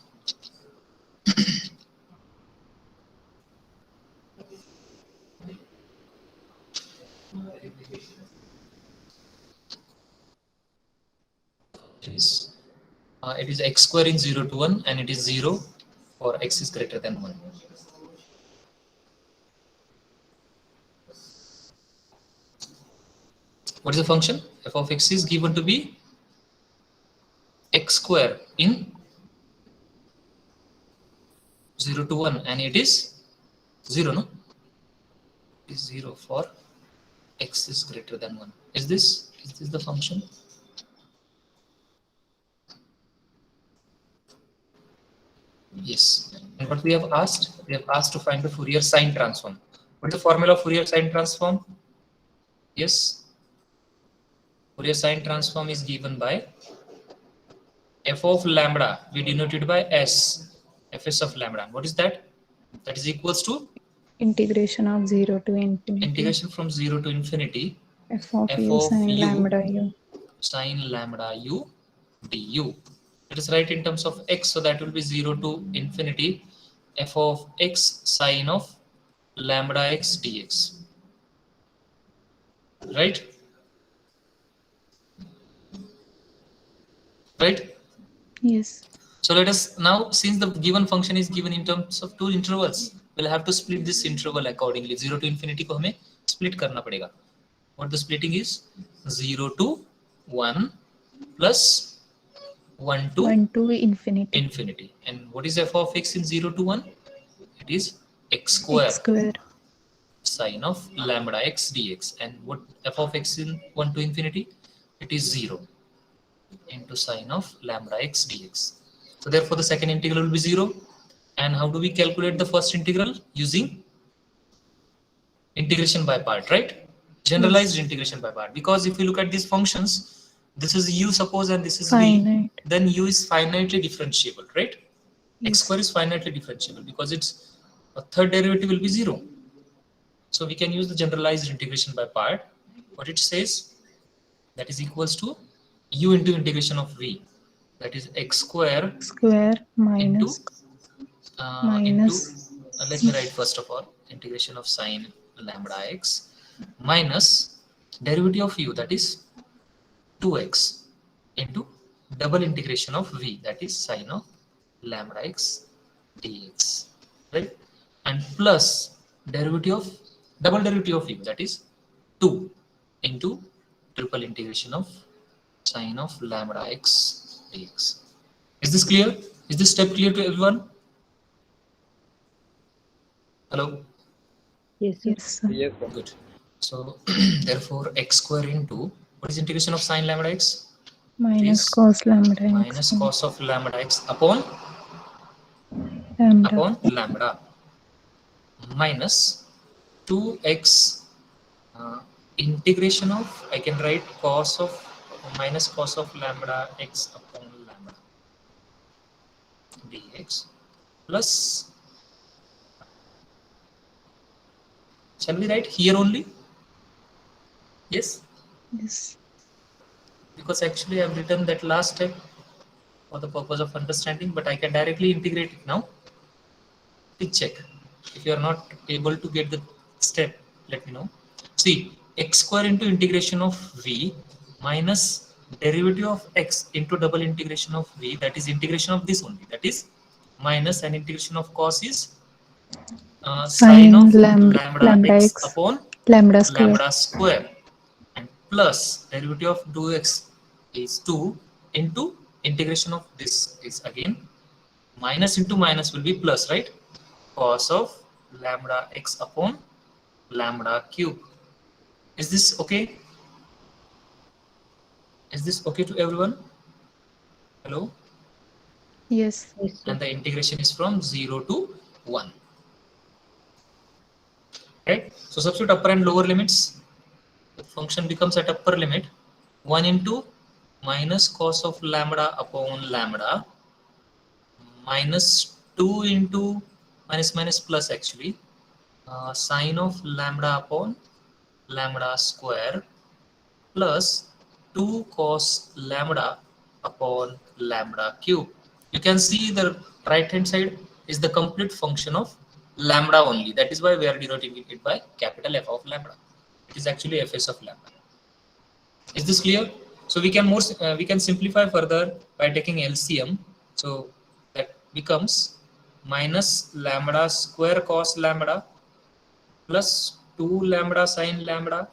It is x square in 0 to 1 and it is 0 for x is greater than 1. What is the function? F of x is given to be x square in 0 to 1 and it is 0, no? It is 0 for x is greater than 1. Is this the function? Yes. And what we have asked? We have asked to find the Fourier sine transform. What is the formula of Fourier sine transform? Yes. Fourier sine transform is given by f of lambda. We denote it by s. Fs of lambda. What is that? That is equals to Integration of 0 to infinity. integration from 0 to infinity. F of F u of sin u lambda u. Sine lambda u du. Let us write in terms of x, so that will be 0 to infinity f of x sine of lambda x dx. Right? Right? Yes. So let us now, since the given function is given in terms of 2 intervals, we'll have to split this interval accordingly. 0 to infinity को हमें split करना पड़ेगा. What the splitting is? 0 to 1 plus 1 to 1 to infinity. infinity. And what is f of x in 0 to 1? It is x square, X square. sine of lambda x dx. And what f of x in 1 to infinity? It is 0 into sine of lambda x dx. So therefore the second integral will be 0. And how do we calculate the first integral? Using integration by part, right? Generalized integration by part. Because if you look at these functions, this is u suppose and this is v, Finite. then u is finitely differentiable, right? X Yes. square is finitely differentiable because its a third derivative will be 0. So we can use the generalized integration by part. What it says, that is equals to u into integration of v, that is x square Square into minus minus let me write first of all integration of sine lambda x minus derivative of u, that is 2x into double integration of v, that is sine of lambda x dx, right? And plus derivative of double derivative of u, that is 2 into triple integration of sine of lambda x dx. Is this clear? Is this step clear to everyone? Hello? Yes, sir. yes, sir. Yes, sir. Good. So therefore x square into, what is integration of sine lambda x? Minus Is cos lambda x. Minus cos of lambda x upon Lambda. lambda minus 2x integration of, I can write cos of minus cos of lambda x upon lambda dx plus, shall we write here only? Yes, Yes. because actually I've written that last step for the purpose of understanding, but I can directly integrate it now. Please check. If you are not able to get the step, let me know. See, x square into integration of v minus derivative of x into double integration of v, that is integration of this only, that is minus an integration of cos is sine Sine of lambda lambda x x upon lambda square. lambda square, and plus derivative of 2x is 2 into integration of this is again minus into minus will be plus, right? Cos of lambda x upon lambda cube. Is this okay? Is this okay to everyone? Hello? Yes. Yes, sir. And the integration is from 0 to 1. Right? So substitute upper and lower limits. The function becomes at upper limit 1 into minus cos of lambda upon lambda minus 2 into minus minus plus actually sine of lambda upon lambda square plus 2 cos lambda upon lambda cube. You can see the right hand side is the complete function of lambda only. That is why we are denoting it by capital F of lambda. It is actually fs of lambda. Is this clear? So we can simplify further by taking LCM. So that becomes minus lambda square cos lambda plus 2 lambda sine lambda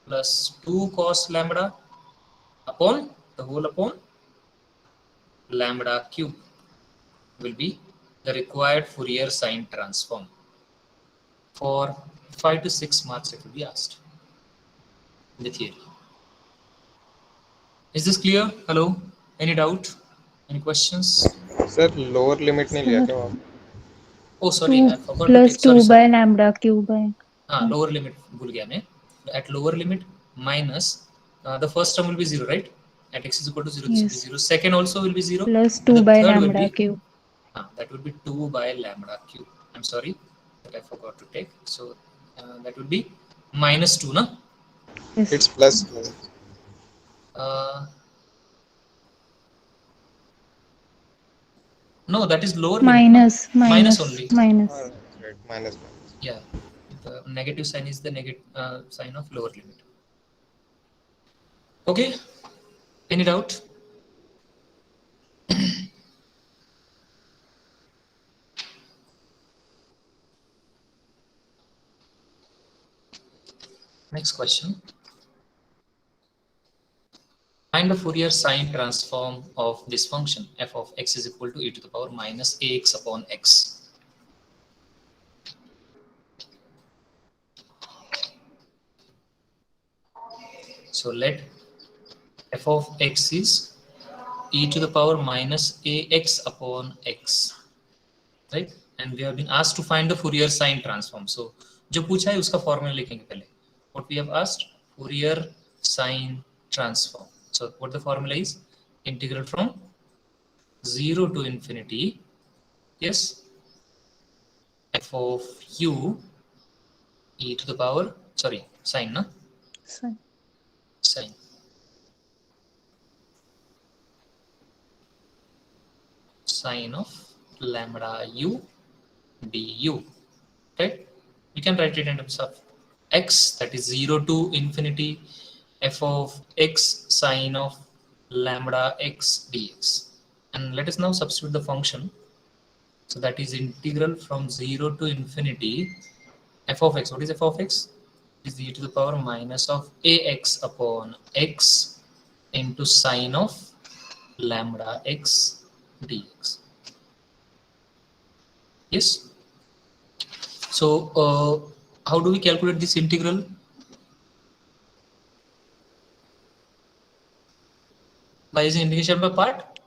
plus 2 cos lambda upon the whole upon lambda cube will be the required Fourier sine transform. For 5 to 6 marks it will be asked in the theory. Is this clear? Hello? Any doubt? Any questions? Sir lower limit नहीं लिया Sir, क्या वहाँ? Oh, sorry, 2 I forgot to plus take. 2 Sorry. by lambda cube by. Lower limit भूल गया मैं. At lower limit minus the first term will be 0, right? At x is equal to 0, this will be Yes. 0. Second also will be 0. Plus And 2 the by third will lambda be cube. that will be 2 by lambda cube. I'm sorry that I forgot to take. So that will be minus 2, na? Yes. It's plus 2. No, that is lower Minus, limit. No? minus, Only. minus. Right, minus. Yeah, the negative sign is the negative sign of lower limit. Okay, any doubt? Next question. Find the Fourier sine transform of this function f of x is equal to e to the power minus ax upon x. So let f of x is e to the power minus ax upon x, right? And we have been asked to find the Fourier sine transform. So जो पूछा है उसका formula लिखेंगे पहले. What we have asked, Fourier sine transform. So what the formula is? Integral from 0 to infinity, yes, f of u e to the power, sorry, sine, no? Sine. Sine. Sine of lambda u du, right? We can write it in terms of x, that is 0 to infinity, f of x sine of lambda x dx. And let us now substitute the function. So that is integral from 0 to infinity f of x. What is f of x? It is e to the power minus of ax upon x into sine of lambda x dx. Yes. So how do we calculate this integral? By using integration by part.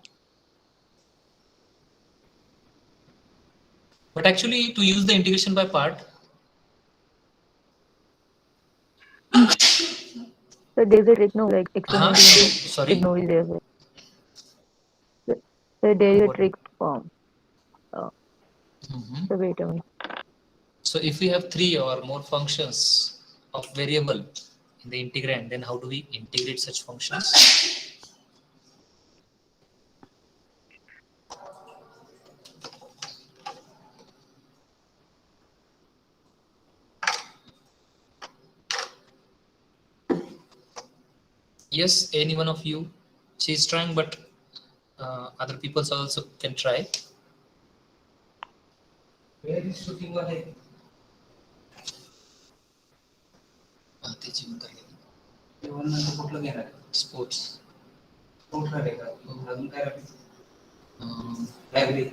But actually, to use the integration by part, So there's a trick, no, like exponential Sorry. trick, no, is there. So there is a What? trick form. Mhm. So wait a minute. So if we have 3 or more functions of variable in the integrand, then how do we integrate such functions? Yes, any one of you. She's trying, but other people also can try. Where is shooting वाले? त्याची उंचाई किती? तेव्हा नंतर कुठलं घेणार? Sports. कुठलं राहिलं? मग अजून काय राहिलं? Library.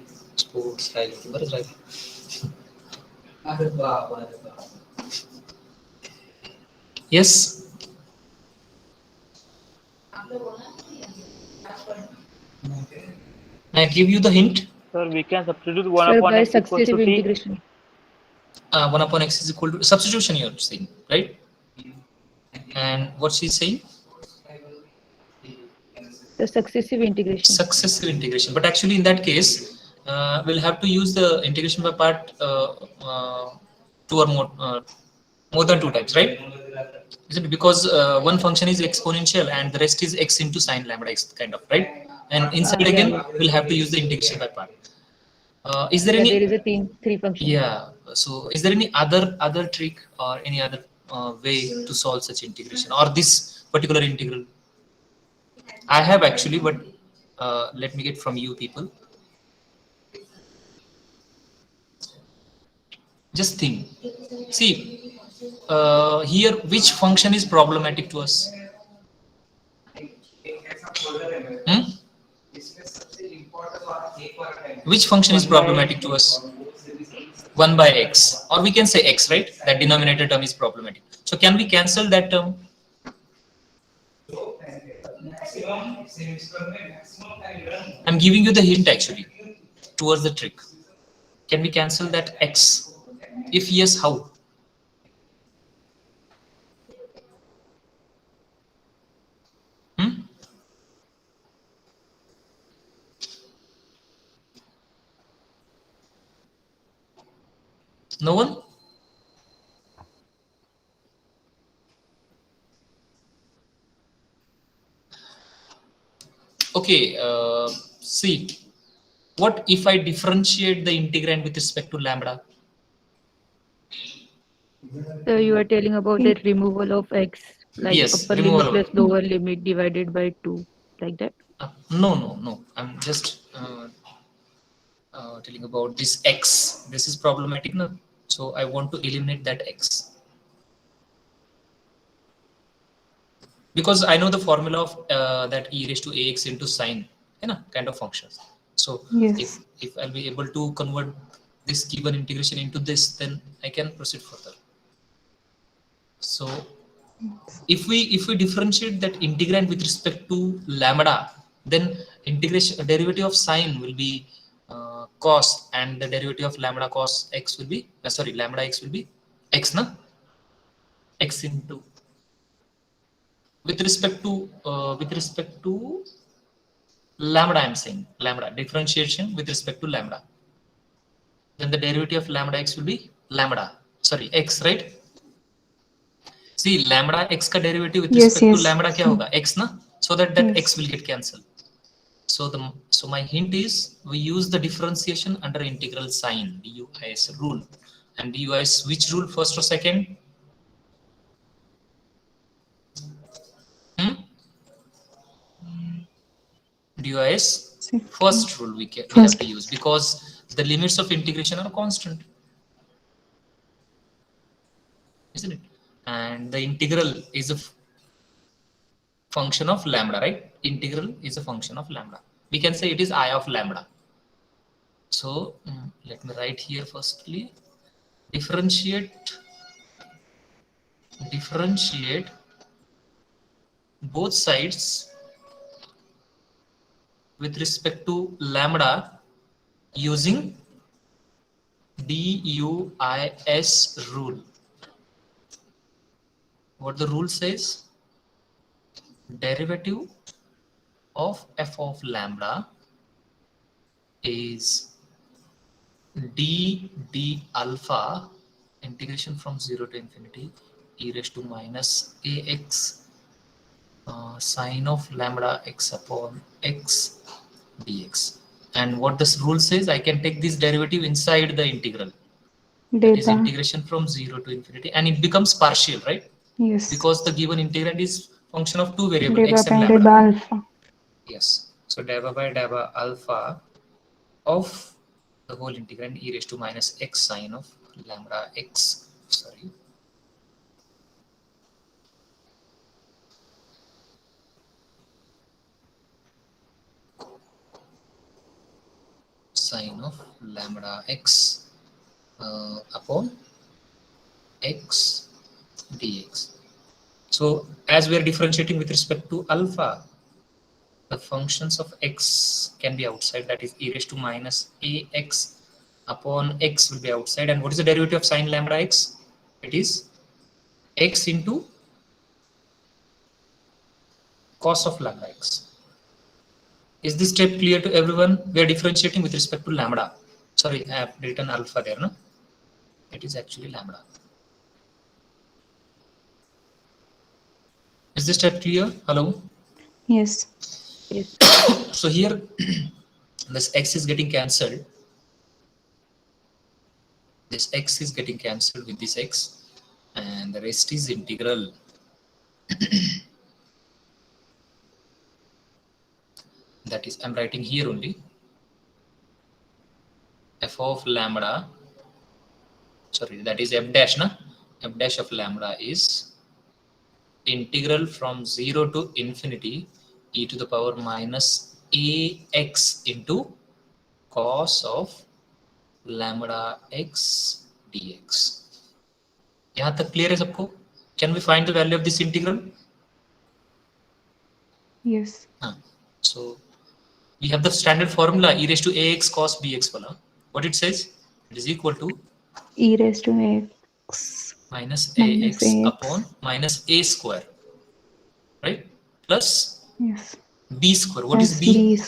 Sports राहिलं. बरंच राहिलं. अरे बाप, अरे बाप. Yes. I give you the hint. Sir, we can substitute 1 Sir, upon by x equals to successive t. integration. 1 upon x is equal to substitution, you're saying, right? And what she's saying? The successive integration. Successive integration. But actually, in that case, we'll have to use the integration by part 2 or more than 2 times, right? Is it because one function is exponential and the rest is x into sine lambda x kind of, right? And inside Yeah, again, yeah. we'll have to use the integration by part. Is there Yeah, any? there is a three function. Yeah. So, is there any other trick or any other way to solve such integration or this particular integral? I have actually, but let me get from you people. Just think. See, here which function is problematic to us? Hmm? Which function is problematic to us? 1 by x, or we can say x, right? That denominator term is problematic. So can we cancel that term? I'm giving you the hint actually towards the trick. Can we cancel that x? If yes, how? Hmm? No one? Okay, see, what if I differentiate the integrand with respect to lambda? So you are telling about the removal of x, like Yes, upper removal limit of- plus lower limit divided by 2, like that. No. I'm just telling about this x. This is problematic, no? So I want to eliminate that x. Because I know the formula of that e raised to ax into sine, kind of functions. So Yes. if I'll be able to convert this given integration into this, then I can proceed further. So if we differentiate that integrand with respect to lambda, then integration derivative of sine will be cos, and the derivative of lambda cos x will be lambda x will be x, na? X into with respect to lambda. I'm saying lambda differentiation with respect to lambda. Then the derivative of lambda x will be x, right? See, lambda x का derivative with Yes, respect to yes. lambda क्या होगा? X, na? So that Yes. x will get cancelled. So my hint is we use the differentiation under integral sign, DUIS rule. And DUIS which rule, first or second? DUIS first rule we have to use, because the limits of integration are constant, isn't it? And the integral is a function of lambda, right? Integral is a function of lambda. We can say it is I of lambda. So let me write here firstly. Differentiate both sides with respect to lambda using DUIS rule. What the rule says? derivative of f of lambda is d alpha integration from 0 to infinity e raised to minus ax sine of lambda x upon x dx. And what this rule says, I can take this derivative inside the integral. That is Deba. integration from 0 to infinity, and it becomes partial, right? Yes. Because the given integrand is function of two variables, Deba x and by lambda. deba alpha. Yes. So deba by deba alpha of the whole integrand e raised to minus x sine of lambda x. Sorry. Sine of lambda x upon x dx. So as we are differentiating with respect to alpha, the functions of x can be outside, that is e raised to minus ax upon x will be outside. And what is the derivative of sine lambda x? It is x into cos of lambda x. Is this step clear to everyone? We are differentiating with respect to lambda. Sorry, I have written alpha there, no? It is actually lambda. Is this step clear? Hello? Yes. Yes. So here, this x is getting cancelled. This x is getting cancelled with this x, and the rest is integral. That is, I'm writing here only. F of lambda, sorry, that is f dash, na? F dash of lambda is integral from 0 to infinity e to the power minus ax into cos of lambda x dx. यहाँ तक clear है सबको? Can we find the value of this integral? Yes. So we have the standard formula e raised to ax cos bx wala. What it says? It is equal to E raised to x minus minus ax ax. upon minus a square, right? Plus Yes. b square. What is Plus b?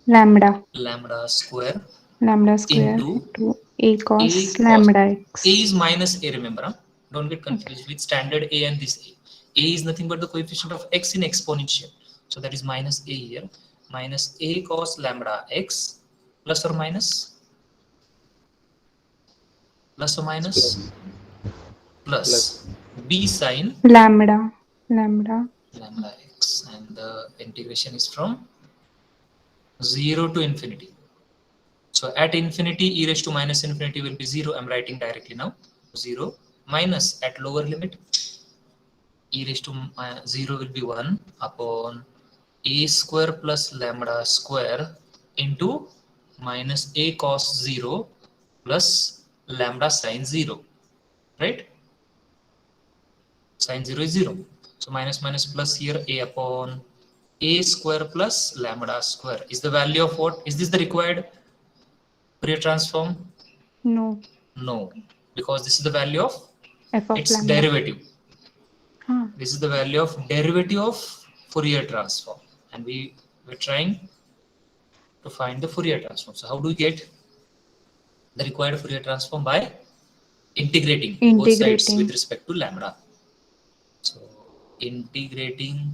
lambda. Lambda square Lambda square into into a cos a cos. lambda x. A is minus a, remember? Huh? Don't get confused with standard a and this a. A is nothing but the coefficient of x in exponential. So that is minus a here. Minus a cos lambda x plus or minus? Plus or minus? Plus b sine Lambda. lambda x, and the integration is from 0 to infinity. So at infinity, e raised to minus infinity will be 0. I'm writing directly now. 0 minus at lower limit, e raised to 0 will be 1 upon a square plus lambda square into minus a cos 0 plus lambda sine 0, right? Sine 0 is 0. So minus minus plus here, a upon a square plus lambda square is the value of what? Is this the required Fourier transform? No. No, because this is the value of F of its lambda. derivative. Huh. This is the value of derivative of Fourier transform, and we're trying to find the Fourier transform. So how do we get the required Fourier transform? By integrating both sides with respect to lambda. So integrating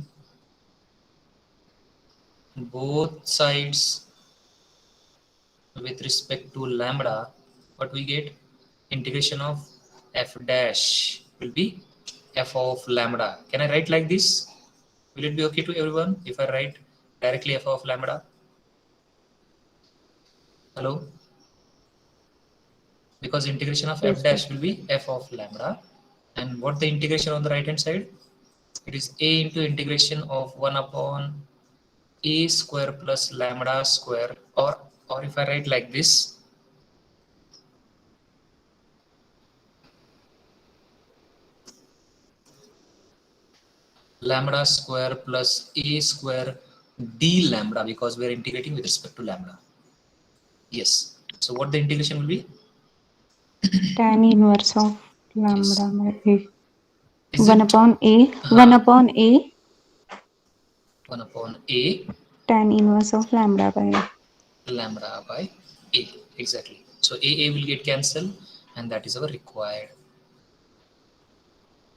both sides with respect to lambda, what we get? Integration of f dash will be f of lambda. Can I write like this? Will it be okay to everyone if I write directly f of lambda? Hello? Because integration of f dash will be f of lambda. And what the integration on the right hand side? It is a into integration of 1 upon a square plus lambda square, or if I write like this, lambda square plus a square d lambda, because we are integrating with respect to lambda. Yes. So what the integration will be? Tan inverse of lambda Yes. by a. Is 1 it upon a. 1 upon a 1 upon A tan inverse of lambda by lambda by A. Exactly. So A will get cancelled, and that is our required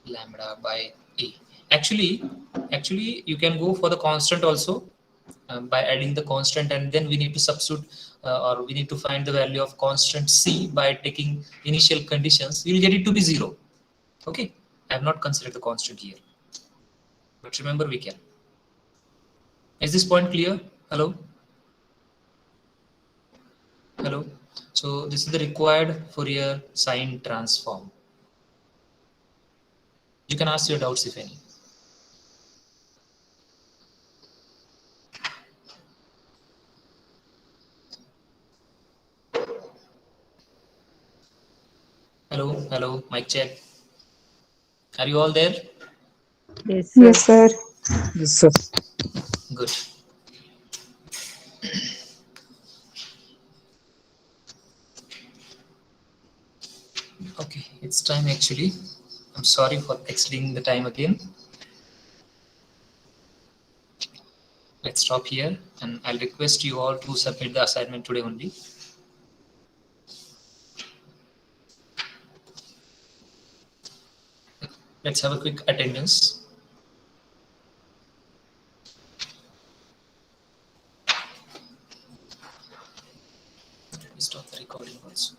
lambda by A. Actually, you can go for the constant also by adding the constant, and then we need to substitute or we need to find the value of constant C by taking initial conditions. You will get it to be 0. Okay, I have not considered the constant here, but remember we can. Is this point clear? Hello? Hello? So this is the required Fourier sine transform. You can ask your doubts if any. Hello, mic check. Are you all there? Yes, sir. yes sir. Yes, sir. Good. Okay, it's time actually. I'm sorry for exceeding the time again. Let's stop here, and I'll request you all to submit the assignment today only. Let's have a quick attendance. Let me stop the recording also.